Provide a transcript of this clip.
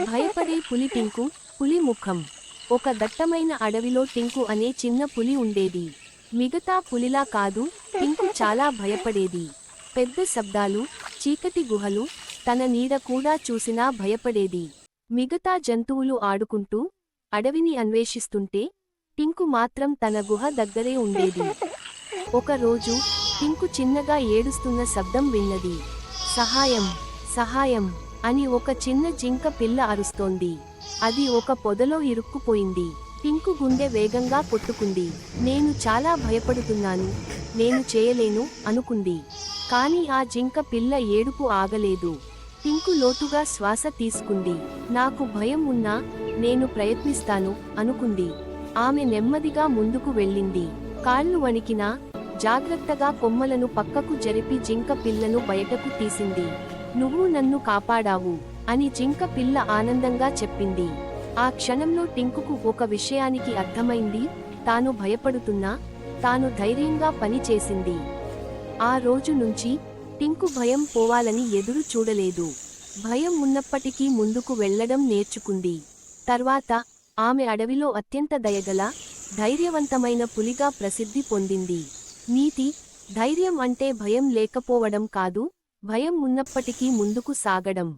భయపడే పులి టింకు. పులి ముఖం. ఒక దట్టమైన అడవిలో టింకు అనే చిన్న పులి ఉండేది. మిగతా పులిలా కాదు, టింకు చాలా భయపడేది. పెద్ద శబ్దాలు, చీకటి గుహలు, తన నీడ కూడా చూసినా భయపడేది. మిగతా జంతువులు ఆడుకుంటూ అడవిని అన్వేషిస్తుంటే టింకు మాత్రం తన గుహ దగ్గరే ఉండేది. ఒకరోజు టింకు చిన్నగా ఏడుస్తున్న శబ్దం విన్నది. సహాయం, సహాయం అని ఒక చిన్న జింక పిల్ల అరుస్తోంది. అది ఒక పొదలో ఇరుక్కుపోయింది. టింకు గుండె వేగంగా కొట్టుకుంది. నేను చాలా భయపడుతున్నాను, నేను చేయలేను అనుకుంది. కాని ఆ జింక పిల్ల ఏడుపు ఆగలేదు. టింకు లోతుగా శ్వాస తీసుకుంది. నాకు భయం ఉన్నా నేను ప్రయత్నిస్తాను అనుకుంది. ఆమె నెమ్మదిగా ముందుకు వెళ్ళింది. కాళ్ళు వణికినా జాగ్రత్తగా కొమ్మలను పక్కకు జరిపి జింక పిల్లను బయటకు తీసింది. నువ్వు నన్ను కాపాడావు అని జింక పిల్ల ఆనందంగా చెప్పింది. ఆ క్షణంలో టింకుకు ఒక విషయానికి అర్థమైంది. తాను భయపడుతున్నా తాను ధైర్యంగా పని చేసింది. ఆ రోజు నుంచి టింకు భయం పోవాలని ఎదురు చూడలేదు. భయం ఉన్నప్పటికీ ముందుకు వెళ్లడం నేర్చుకుంది. తర్వాత ఆమె అడవిలో అత్యంత దయగల, ధైర్యవంతమైన పులిగా ప్రసిద్ధి పొందింది. నీతి: ధైర్యం అంటే భయం లేకపోవడం కాదు, భయం ఉన్నప్పటికీ ముందుకు సాగడం.